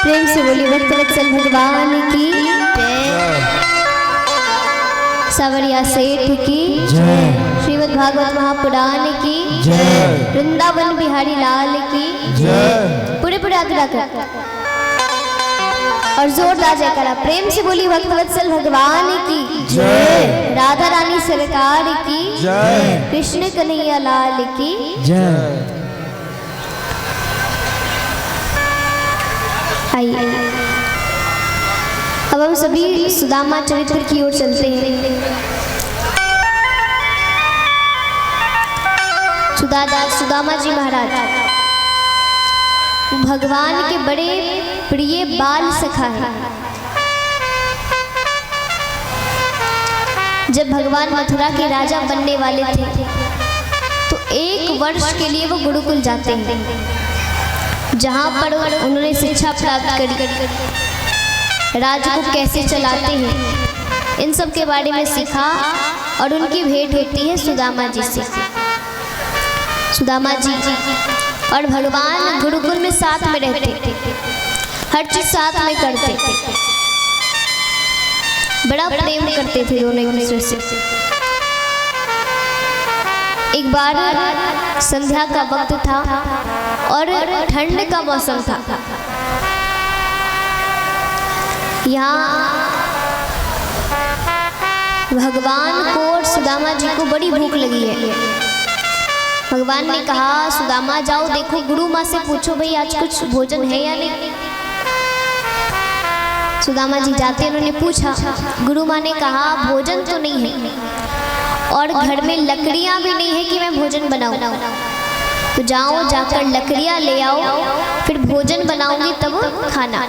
प्रेम से बोली भक्तवत्सल भगवान की जय। सावरिया सेठ की जय। श्रीमद् भागवत महापुराण की जय। वृंदावन बिहारी लाल की जय। पूरे पूरे आग्रह कर और जोरदार जयकारा। प्रेम से बोली भक्तवत्सल भगवान की जय। राधा रानी सरकार की जय। कृष्ण कन्हैया लाल की जय। आइए अब हम सभी सुदामा चरित्र की ओर चलते हैं। सुदामा जी महाराज भगवान के बड़े प्रिय बाल सखा है। जब भगवान मथुरा के राजा बनने वाले थे तो 1 वर्ष के लिए वो गुरुकुल जाते हैं, जहाँ पर उन्होंने शिक्षा प्राप्त करी, राज्य को कैसे चलाते हैं इन सब के बारे में सीखा। और उनकी भेंट होती है सुदामा जी से। सुदामा जी और भगवान गुरुकुल में साथ में रहते थे, हर चीज साथ में करते थे, बड़ा प्रेम करते थे दोनों एक दूसरे से। एक बार संध्या का वक्त था और ठंड का मौसम था। यहाँ भगवान को और सुदामा जी को बड़ी भूख लगी है। भगवान ने कहा सुदामा जाओ देखो गुरु माँ से पूछो भाई आज कुछ भोजन है या नहीं। सुदामा जी जाते उन्होंने पूछा, गुरु माँ ने कहा भोजन तो नहीं है और घर में लकड़ियाँ भी नहीं है कि मैं भोजन बनाऊँ, तो जाओ जाकर लकड़ियाँ ले आओ, फिर भोजन बनाऊंगी तब खाना।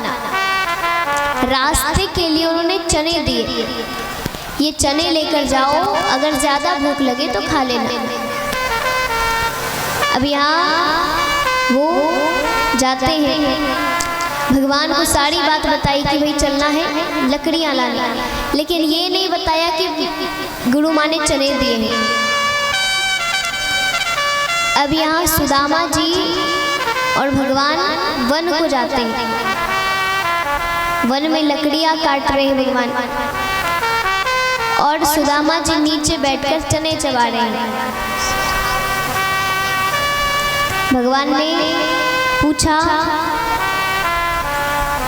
रास्ते के लिए उन्होंने चने दिए, ये चने लेकर जाओ, अगर ज़्यादा भूख लगे तो खा लेना। अब यहाँ वो जाते हैं, भगवान को सारी बात बताई कि भाई चलना है लकड़ियाँ लाने, लेकिन ये नहीं बताया कि गुरु माँ ने चने दिए हैं। अब यहाँ सुदामा जी और भगवान वन को जाते हैं, वन में लकड़ियाँ काट रहे हैं भगवान, और सुदामा जी नीचे बैठकर चने चबा रहे हैं। भगवान ने पूछा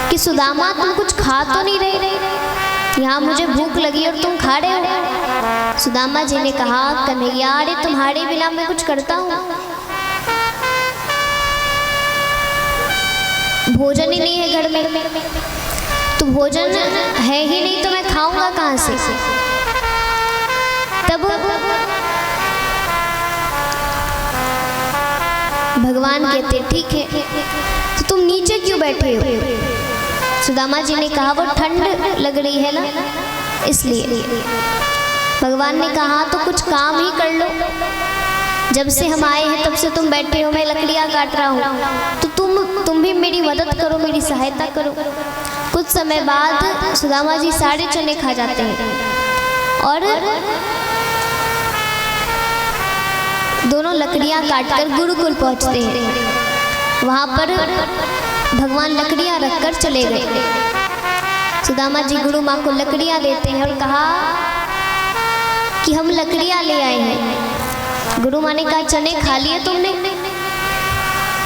कि सुदामा तुम कुछ खा तो नहीं रहे, यहाँ मुझे भूख लगी और तुम खा रहे हो। सुदामा जी ने कहा कन्हैया अरे तुम्हारे बिना मैं कुछ करता हूँ, भोजन ही नहीं है घर में, तो भोजन है ही नहीं तो मैं खाऊंगा कहाँ से। तब भगवान कहते ठीक है तो तुम नीचे क्यों बैठे हो। सुदामा जी ने कहा वो ठंड लग रही है ना इसलिए। भगवान ने कहा तो कुछ काम ही कर लो, जब से हम आए हैं तब से तुम बैठे हो, मैं लकड़ियाँ काट रहा हूँ, तो तुम भी मेरी मदद करो, मेरी सहायता करो। कुछ समय बाद सुदामा जी सारे चने खा जाते हैं और दोनों लकड़ियाँ काटकर गुरुकुल पहुँचते हैं। वहाँ पर भगवान लकड़ियाँ रखकर चले गए। सुदामा जी गुरु माँ को लकड़ियाँ देते हैं और कहा कि हम लकड़ियाँ ले आए हैं। गुरु माँ ने कहा चने खा लिए तुमने?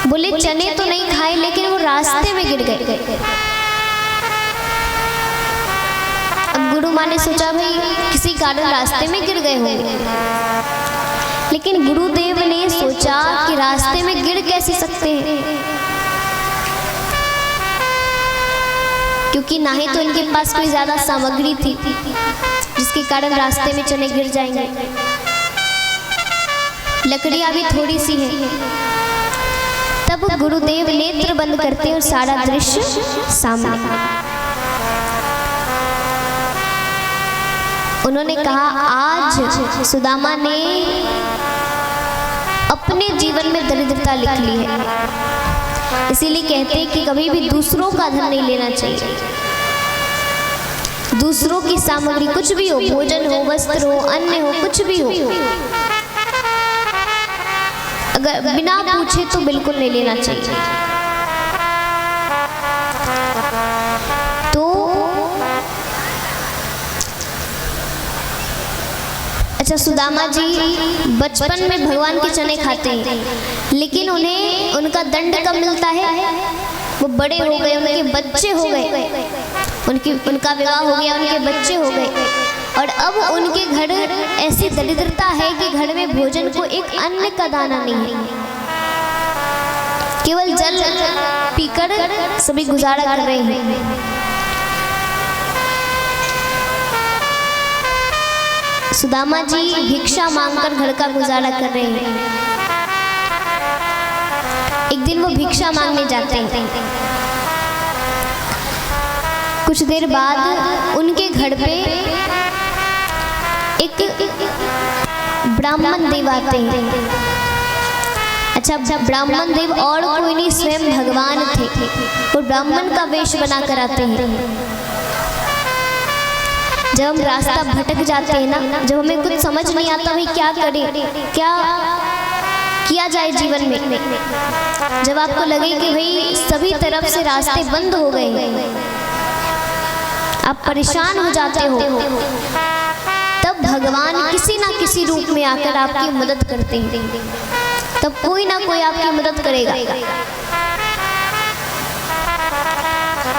बोले चने तो नहीं खाए लेकिन वो रास्ते में गिर गए। अब गुरु माँ ने सोचा भाई किसी कारण रास्ते में गिर गए होंगे, लेकिन गुरुदेव ने सोचा कि रास्ते में गिर कैसे सकते हैं, क्योंकि ना ही तो इनके पास कोई ज्यादा सामग्री थी जिसके कारण रास्ते में चने गिर जाएंगे, लकड़ियां भी थोड़ी सी हैं। तब गुरुदेव नेत्र बंद करते और सारा दृश्य सामने। उन्होंने कहा आज सुदामा ने अपने जीवन में दरिद्रता लिख ली है, इसीलिए कहते हैं कि कभी भी दूसरों का धन नहीं लेना चाहिए। दूसरों की सामग्री कुछ भी हो, भोजन हो, वस्त्र हो, अन्न हो, कुछ भी हो, अगर बिना पूछे तो बिल्कुल नहीं लेना चाहिए। अच्छा, सुदामा जी बचपन में भगवान के चने खाते हैं, लेकिन उन्हें उनका दंड कब मिलता है? वो बड़े हो गए, उनके बच्चे हो गए, उनका विवाह हो गया, उनके बच्चे हो गए, और अब उनके घर ऐसी दरिद्रता है कि घर में भोजन को एक अन्न का दाना नहीं है, केवल जल पीकर सभी गुजारा कर रहे हैं। सुदामा जी भिक्षा मांगकर घर का गुजारा कर रहे हैं। एक दिन वो भिक्षा मांगने जाते हैं। कुछ देर बाद उनके घर पे एक ब्राह्मण देव आते हैं। अच्छा, ब्राह्मण देव और कोई नहीं, स्वयं भगवान थे। वो ब्राह्मण का वेश बनाकर आते हैं। जब हम रास्ता भटक जाते हैं ना, जब हमें कुछ समझ नहीं आता भाई क्या करें, क्या किया जाए जीवन में, जब आपको लगे कि भाई सभी तरफ से रास्ते बंद हो गए, आप परेशान हो जाते हो, तब भगवान किसी ना किसी रूप में आकर आपकी मदद करते हैं। तब कोई ना कोई आपकी मदद करेगा,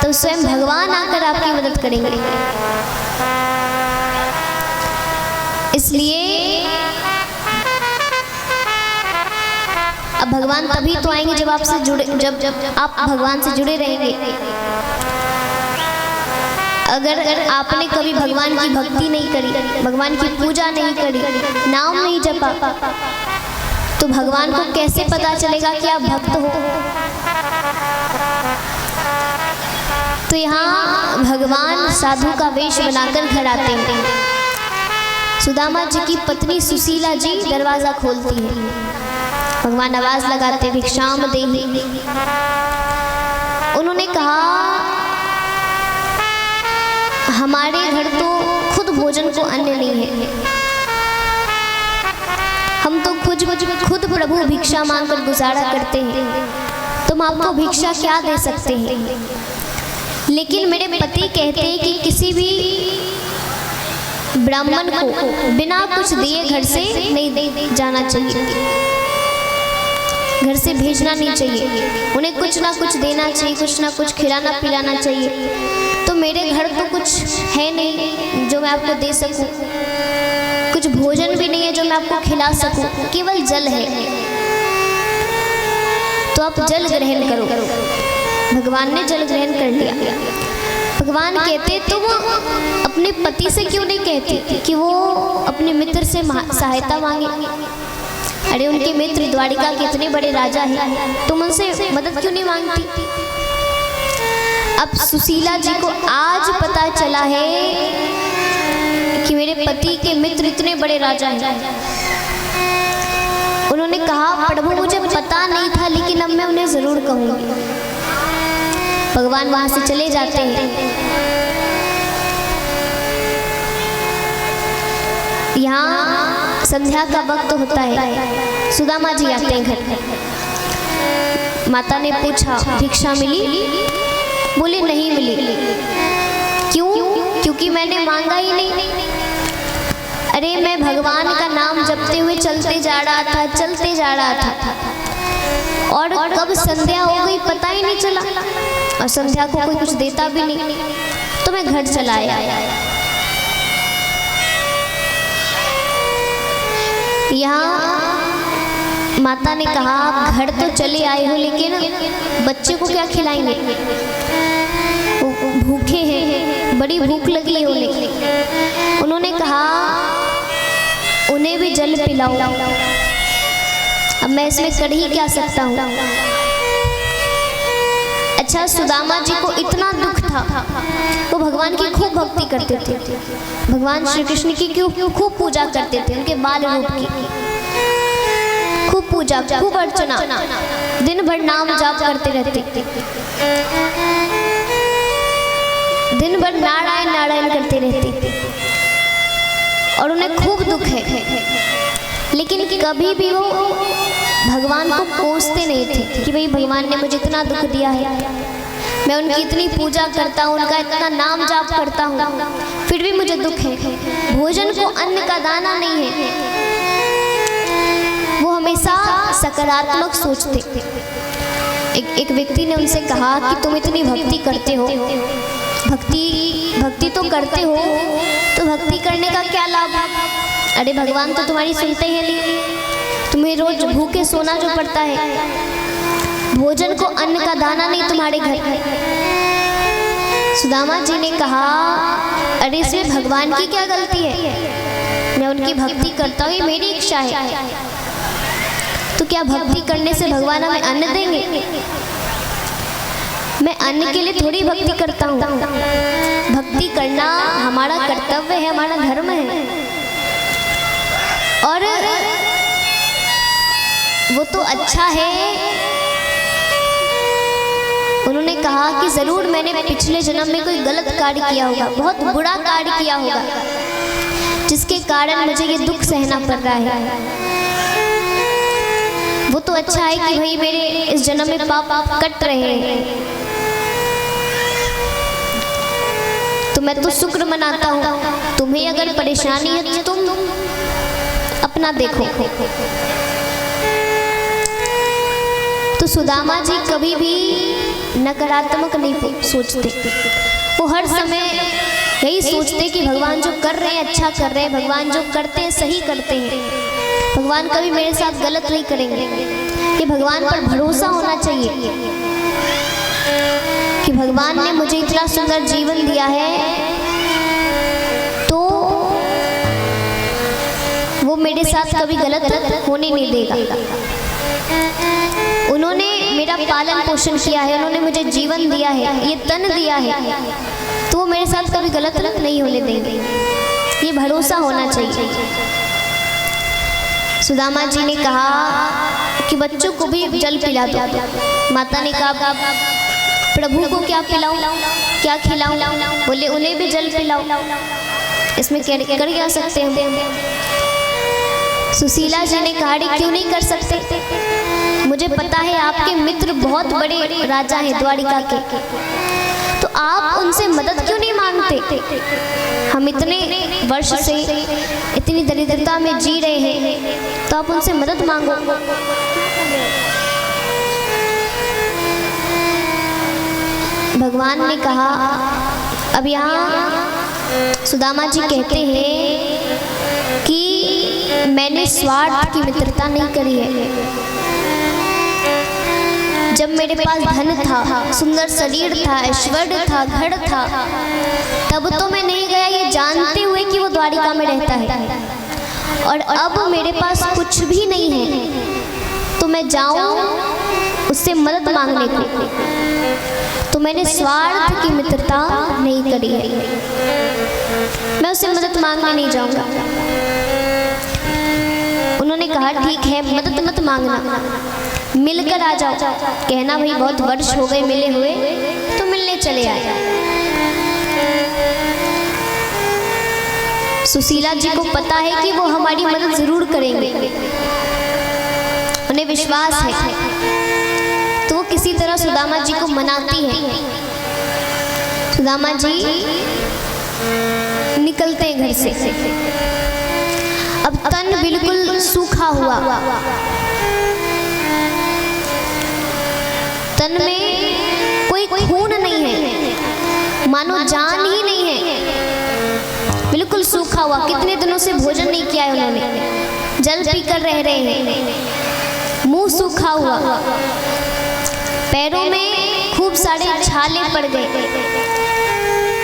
तो स्वयं भगवान आकर आपकी मदद करेंगे। इसलिए अब भगवान तभी तो आएंगे जब आपसे जुड़े, जब आप भगवान से जुड़े रहेंगे। अगर आपने कभी भगवान की भक्ति नहीं करी, भगवान की पूजा नहीं करी, नाम नहीं जपा, तो भगवान को कैसे पता चलेगा कि आप भक्त हो? तो यहाँ भगवान साधु का वेश बनाकर घर आते हैं। सुदामा जी की पत्नी सुशीला जी दरवाजा खोलती है। भगवान आवाज लगाते, भिक्षाम देहि। उन्होंने कहा, हमारे घर तो खुद भोजन को अन्न नहीं है, हम तो खुद प्रभु भिक्षा मांगकर गुजारा करते हैं, तुम आपको भिक्षा क्या दे सकते हैं? लेकिन मेरे पति कहते हैं कि किसी भी ब्राह्मण को बिना कुछ दिए घर से नहीं जाना चाहिए, घर से भेजना नहीं चाहिए, उन्हें कुछ ना कुछ देना चाहिए, कुछ ना कुछ खिलाना पिलाना चाहिए। तो मेरे घर तो कुछ है नहीं जो मैं आपको दे सकूं, कुछ भोजन भी नहीं है जो मैं आपको खिला सकूं, केवल जल है, तो आप जल ग्रहण करो। भगवान ने जल ग्रहण कर लिया। भगवान कहते, तुम अपने पति से क्यों नहीं कहती कि वो अपने मित्र से सहायता मांगे? अरे उनके मित्र द्वारिका के इतने बड़े राजा हैं, तुम उनसे मदद क्यों नहीं मांगती? अब सुशीला जी को आज पता चला है कि मेरे पति के मित्र इतने बड़े राजा हैं। उन्होंने कहा, प्रभु मुझे पता नहीं था, लेकिन अब मैं उन्हें जरूर कहूंगी। भगवान वहां से चले जाते हैं। यहाँ संध्या का वक्त होता है। सुदामा जी आते हैं घर। माता ने पूछा, भिक्षा मिली? बोले नहीं मिली। क्यों? क्योंकि मैंने मांगा ही नहीं। अरे मैं भगवान का नाम जपते हुए चलते जा रहा था, और कब संध्या हो गई पता ही नहीं चला, और संध्या को कोई कुछ देता भी नहीं, तो मैं घर चला आया। यहाँ माता ने कहा, आप घर तो चले आए हो, लेकिन बच्चे को क्या खिलाएंगे? भूखे हैं, बड़ी भूख लगी है उन्हें। उन्होंने कहा, उन्हें भी जल पिलाओ। अब मैं इसमें कर ही क्या सकता हूँ? अच्छा, सुदामा जी को इतना दुख था, वो भगवान की खूब भक्ति करते थे, भगवान श्री कृष्ण की खूब पूजा करते थे, उनके बाल रूप की खूब पूजा, खूब अर्चना, दिन भर नाम जाप करते रहते, दिन भर नारायण नारायण करते रहते, और उन्हें खूब दुख है। लेकिन कभी भी वो भगवान को कोसते नहीं थे कि भाई भगवान ने मुझे इतना दुख दिया है, मैं उनकी इतनी पूजा करता हूँ, उनका इतना नाम जाप करता हूँ, फिर भी मुझे दुख है। भोजन को अन्न का दाना नहीं है। वो हमेशा सकारात्मक सोचते। एक व्यक्ति ने उनसे कहा कि तुम इतनी भक्ति करते हो, भक्ति तो करते हो, तो भक्ति करने का क्या लाभ? अरे भगवान तो तुम्हारी सुनते हैं नहीं, तुम्हें रोज भूखे सोना जो पड़ता है। भोजन को अन्न का दाना नहीं तुम्हारे घर। सुदामा जी ने कहा, अरे इसमें भगवान की क्या गलती है? मैं उनकी भक्ति करता हूँ, ये मेरी इच्छा है। तो क्या भक्ति करने से भगवान हमें अन्न देंगे? मैं अन्न के लिए थोड़ी भक्ति करता हूँ। भक्ति करना हमारा कर्तव्य है, हमारा धर्म है। और वो तो अच्छा है। उन्होंने कहा कि जरूर मैंने पिछले जन्म में कोई गलत कार्य किया होगा, बहुत बुरा कार्य किया होगा, जिसके कारण मुझे ये दुख सहना पड़ रहा है। वो तो अच्छा है कि भाई मेरे इस जन्म में पाप कट रहे हैं, तो मैं तो शुक्र मनाता हूँ। तुम्हें अगर परेशानी है तो तुम अपना देखो। तो सुदामा जी कभी भी नकारात्मक नहीं सोचते। वो हर समय यही सोचते कि भगवान जो कर रहे हैं अच्छा कर रहे हैं, भगवान जो करते हैं सही करते हैं, भगवान कभी मेरे साथ गलत नहीं करेंगे। ये भगवान पर भरोसा होना चाहिए कि भगवान ने मुझे इतना सुंदर जीवन दिया है, तो वो मेरे साथ कभी गलत होने नहीं देगा। उन्होंने मेरा पालन पोषण किया है, उन्होंने मुझे जीवन दिया है, ये तन दिया है, तो वो मेरे साथ कभी गलत नहीं होने देंगे। ये भरोसा होना चाहिए। सुदामा जी ने कहा कि बच्चों को भी जल पिला दो। माता ने कहा, प्रभु को क्या पिलाऊं, क्या खिलाऊं? बोले उन्हें भी जल पिलाओ। इसमें कर क्या सकते हैं? सुशीला जी ने कहा, क्यों नहीं कर सकते? मुझे पता है आपके मित्र बहुत बड़े राजा हैं द्वारिका के, तो आप उनसे मदद क्यों नहीं मांगते? हम इतने वर्ष से इतनी दरिद्रता में जी रहे हैं, तो आप उनसे मदद मांगो। भगवान ने कहा, अब यहाँ सुदामा जी कहते हैं कि मैंने स्वार्थ की मित्रता नहीं करी है। जब मेरे पास धन था, सुंदर शरीर था, ऐश्वर्य था, घर था, तब तो मैं नहीं गया ये जानते हुए कि वो द्वारिका में रहता है। और अब मेरे पास कुछ भी नहीं है, तो मैं जाऊं उससे मदद मांगने को, तो मैंने स्वार्थ की मित्रता नहीं करी है। मैं उससे मदद मांगने नहीं जाऊंगा। उन्होंने कहा, ठीक है, मदद मत मांगना, मिलकर आ जाओ। कहना भाई बहुत वर्ष हो गए मिले हुए, तो मिलने चले आए। सुशीला जी को पता है कि वो हमारी मदद जरूर करेंगे, उन्हें विश्वास है, तो वो किसी तरह सुदामा जी को मनाती है। सुदामा जी निकलते हैं घर से। अब तन बिल्कुल सूखा हुआ, तन में कोई खून नहीं है, मानो जान ही नहीं है, बिल्कुल सूखा हुआ। कितने दिनों से भोजन नहीं किया है उन्होंने, जल पीकर रह रहे हैं, मुंह सूखा हुआ, पैरों में खूब सारे छाले पड़ गए,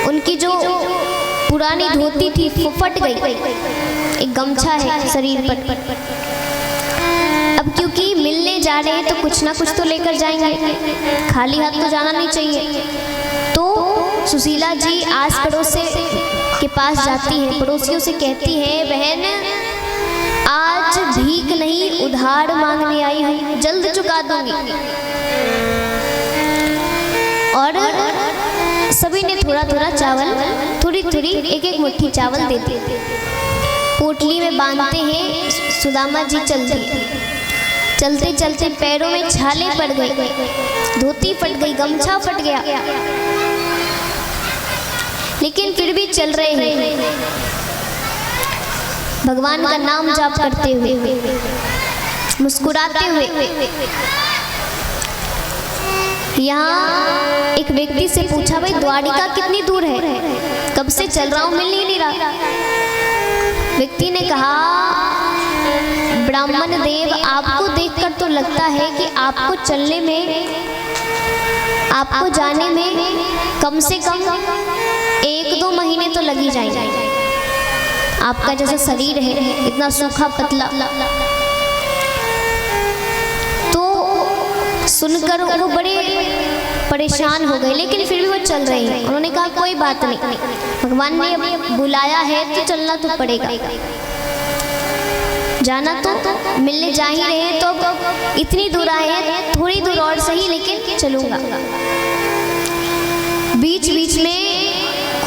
उनकी जो पुरानी धोती थी वो फट गई, एक गमछा है शरीर पर। अब क्योंकि मिलने जा रहे हैं तो कुछ ना कुछ तो लेकर जाएंगे, खाली हाथ तो जाना नहीं चाहिए। तो सुशीला जी आस पड़ोस के पास जाती हैं, पड़ोसियों से कहती है, बहन आज भीख नहीं उधार मांगने आई हूँ, जल्द चुका दूंगी। और सभी ने थोड़ा थोड़ा चावल, थोड़ी थोड़ी एक एक मुट्ठी चावल देते, पोटली में बांधते हैं। सुदामा जी चलती है, चलते चलते पैरों में छाले पड़ गए, धोती फट गई, गमछा फट गया, लेकिन फिर भी चल रहे हैं भगवान का नाम जाप करते हुए, मुस्कुराते हुए। यहाँ एक व्यक्ति से पूछा, भाई द्वारिका कितनी दूर है? कब से चल रहा हूँ, मिल ही नहीं रहा। व्यक्ति ने कहा, ब्राह्मण देव, आपको देखकर तो लगता है कि आपको चलने में, आपको जाने में कम से कम 1-2 महीने तो लग ही जाएंगे। आपका जैसा शरीर है, इतना सूखा पतला। तो सुनकर वो बड़े परेशान हो गए, लेकिन फिर भी वो चल रहे हैं। उन्होंने कहा, कोई बात नहीं, भगवान ने बुलाया है तो चलना तो पड़ेगा, जाना तो मिलने जा ही रहे हैं, तो इतनी दूर आए हैं, थोड़ी दूर और सही, लेकिन चलूंगा। बीच बीच में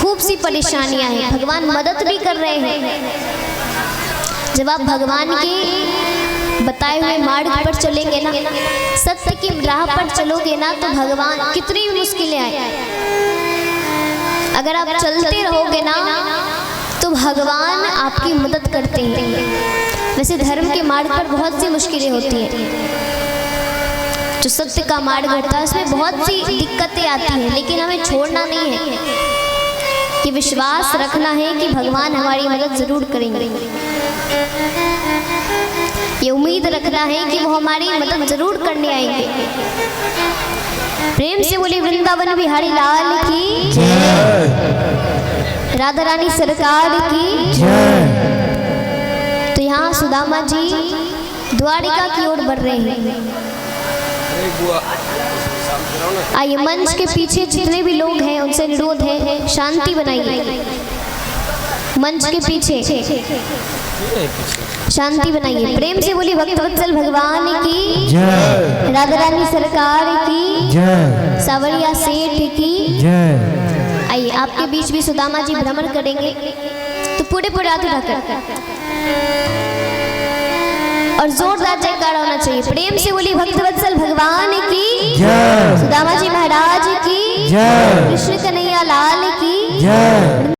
खूब सी परेशानियां हैं, भगवान मदद भी कर रहे हैं। जब आप भगवान के बताए हुए मार्ग पर चलेंगे ना, सत्य की राह पर चलोगे ना, तो भगवान कितनी भी मुश्किलें आए, अगर आप चलते रहोगे ना तो भगवान आपकी मदद करते हैं। वैसे धर्म के मार्ग पर बहुत सी मुश्किलें होती हैं, जो सत्य का मार्ग होता है उसमें बहुत सी दिक्कतें आती हैं, लेकिन हमें छोड़ना नहीं है, कि विश्वास रखना है कि भगवान हमारी मदद जरूर करेंगे। ये उम्मीद रखना है कि वो हमारी मदद जरूर करने आएंगे। प्रेम से बोले वृंदावन बिहारी लाल की जय, राधा रानी सरकार की जय। तो यहाँ सुदामा जी द्वारिका की ओर बढ़ रहे हैं। आइए, मंच के पीछे जितने भी लोग हैं उनसे निरोध है, शांति बनाइए। मंच के पीछे शांति बनाइए। प्रेम से बोली भक्तवत्सल भगवान की जय, राधा रानी सरकार की जय, सावरिया सेठ की जय। आइए, आपके बीच भी सुदामा जी भ्रमण करेंगे, तो पूरे हाथ उठाकर और जोरदार जयकारा होना चाहिए। प्रेम से बोली भक्तवत्सल भगवान की जय, सुदामा जी महाराज की जय, कृष्ण कन्हैया लाल की जय।